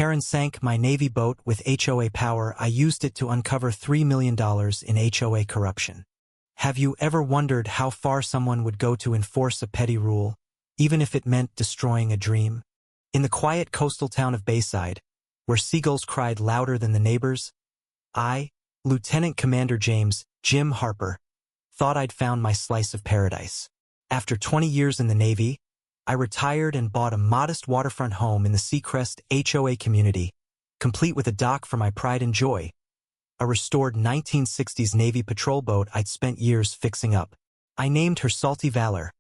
Karen sank my Navy boat with HOA power. I used it to uncover $3 million in HOA corruption. Have you ever wondered how far someone would go to enforce a petty rule, even if it meant destroying a dream? In the quiet coastal town of Bayside, where seagulls cried louder than the neighbors, I, Lieutenant Commander James Jim Harper, thought I'd found my slice of paradise. After 20 years in the Navy, I retired and bought a modest waterfront home in the Seacrest HOA community, complete with a dock for my pride and joy, a restored 1960s Navy patrol boat I'd spent years fixing up. I named her Salty Valor,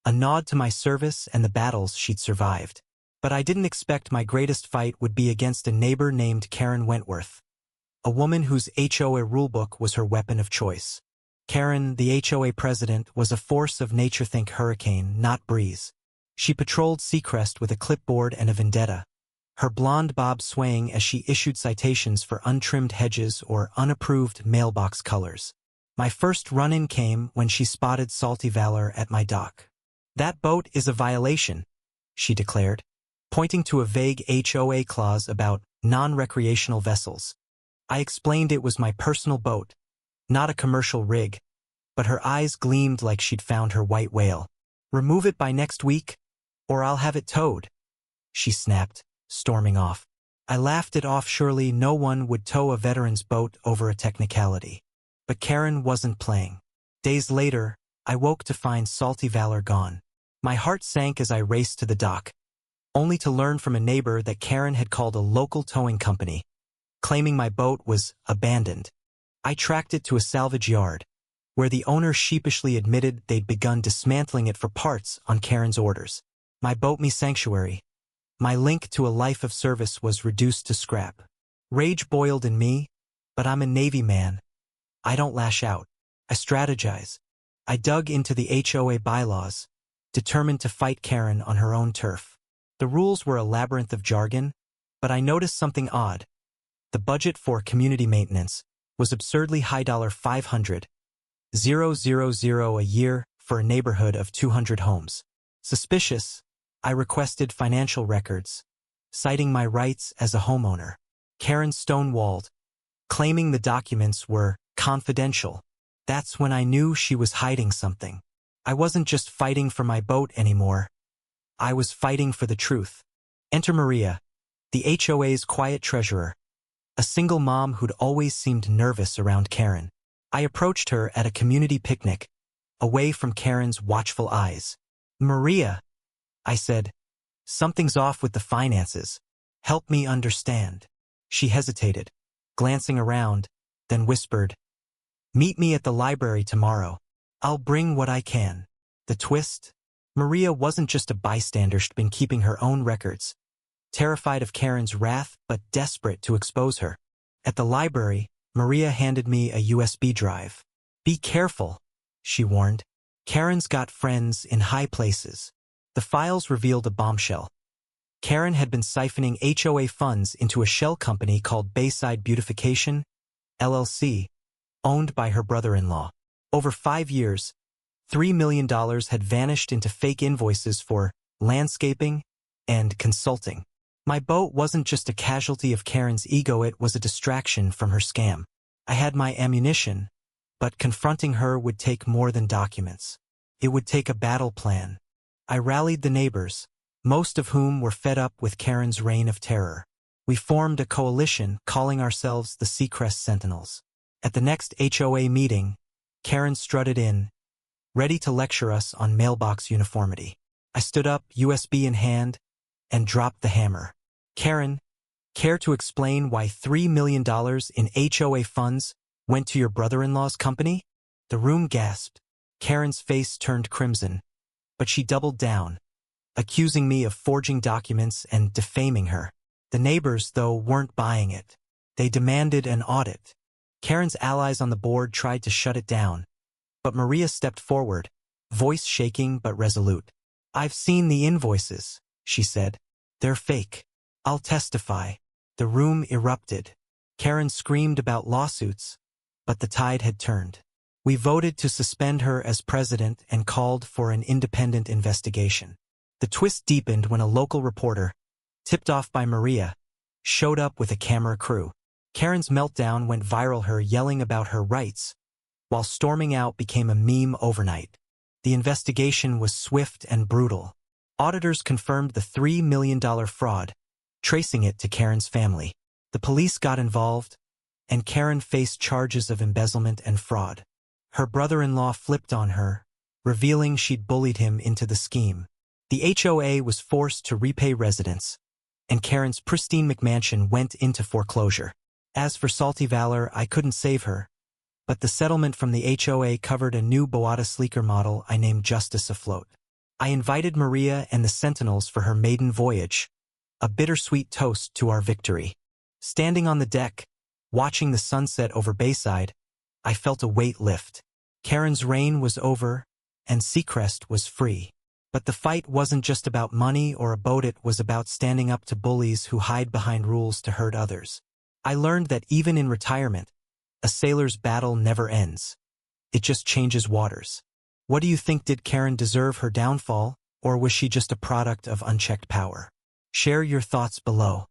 a nod to my service and the battles she'd survived. But I didn't expect my greatest fight would be against a neighbor named Karen Wentworth, a woman whose HOA rulebook was her weapon of choice. Karen, the HOA president, was a force of nature. Think hurricane, not breeze. She patrolled Seacrest with a clipboard and a vendetta, her blonde bob swaying as she issued citations for untrimmed hedges or unapproved mailbox colors. My first run-in came when she spotted Salty Valor at my dock. "That boat is a violation," she declared, pointing to a vague HOA clause about non-recreational vessels. I explained it was my personal boat, not a commercial rig, but her eyes gleamed like she'd found her white whale. "Remove it by next week, or I'll have it towed," she snapped, storming off. I laughed it off. Surely no one would tow a veteran's boat over a technicality. But Karen wasn't playing. Days later, I woke to find Salty Valor gone. My heart sank as I raced to the dock, only to learn from a neighbor that Karen had called a local towing company, claiming my boat was abandoned. I tracked it to a salvage yard, where the owner sheepishly admitted they'd begun dismantling it for parts on Karen's orders. My boat, me sanctuary, my link to a life of service, was reduced to scrap. Rage boiled in me, but I'm a Navy man. I don't lash out. I strategize. I dug into the HOA bylaws, determined to fight Karen on her own turf. The rules were a labyrinth of jargon, but I noticed something odd. The budget for community maintenance was absurdly high, $500,000 a year for a neighborhood of 200 homes. Suspicious, I requested financial records, citing my rights as a homeowner. Karen stonewalled, claiming the documents were confidential. That's when I knew she was hiding something. I wasn't just fighting for my boat anymore. I was fighting for the truth. Enter Maria, the HOA's quiet treasurer, a single mom who'd always seemed nervous around Karen. I approached her at a community picnic, away from Karen's watchful eyes. "Maria," I said, "something's off with the finances. Help me understand." She hesitated, glancing around, then whispered, "Meet me at the library tomorrow. I'll bring what I can." The twist? Maria wasn't just a bystander. She'd been keeping her own records, terrified of Karen's wrath but desperate to expose her. At the library, Maria handed me a USB drive. "Be careful," she warned. "Karen's got friends in high places." The files revealed a bombshell. Karen had been siphoning HOA funds into a shell company called Bayside Beautification, LLC, owned by her brother-in-law. Over 5 years, $3 million had vanished into fake invoices for landscaping and consulting. My boat wasn't just a casualty of Karen's ego, it was a distraction from her scam. I had my ammunition, but confronting her would take more than documents. It would take a battle plan. I rallied the neighbors, most of whom were fed up with Karen's reign of terror. We formed a coalition, calling ourselves the Seacrest Sentinels. At the next HOA meeting, Karen strutted in, ready to lecture us on mailbox uniformity. I stood up, USB in hand, and dropped the hammer. "Karen, care to explain why $3 million in HOA funds went to your brother-in-law's company?" The room gasped. Karen's face turned crimson, but she doubled down, accusing me of forging documents and defaming her. The neighbors, though, weren't buying it. They demanded an audit. Karen's allies on the board tried to shut it down, but Maria stepped forward, voice shaking but resolute. "I've seen the invoices," she said. "They're fake. I'll testify." The room erupted. Karen screamed about lawsuits, but the tide had turned. We voted to suspend her as president and called for an independent investigation. The twist deepened when a local reporter, tipped off by Maria, showed up with a camera crew. Karen's meltdown went viral, her yelling about her rights, while storming out became a meme overnight. The investigation was swift and brutal. Auditors confirmed the $3 million fraud, tracing it to Karen's family. The police got involved, and Karen faced charges of embezzlement and fraud. Her brother-in-law flipped on her, revealing she'd bullied him into the scheme. The HOA was forced to repay residents, and Karen's pristine McMansion went into foreclosure. As for Salty Valor, I couldn't save her, but the settlement from the HOA covered a new Boata sleeker model I named Justice Afloat. I invited Maria and the Sentinels for her maiden voyage, a bittersweet toast to our victory. Standing on the deck, watching the sunset over Bayside, I felt a weight lift. Karen's reign was over, and Seacrest was free. But the fight wasn't just about money or a boat, it was about standing up to bullies who hide behind rules to hurt others. I learned that even in retirement, a sailor's battle never ends. It just changes waters. What do you think? Did Karen deserve her downfall, or was she just a product of unchecked power? Share your thoughts below.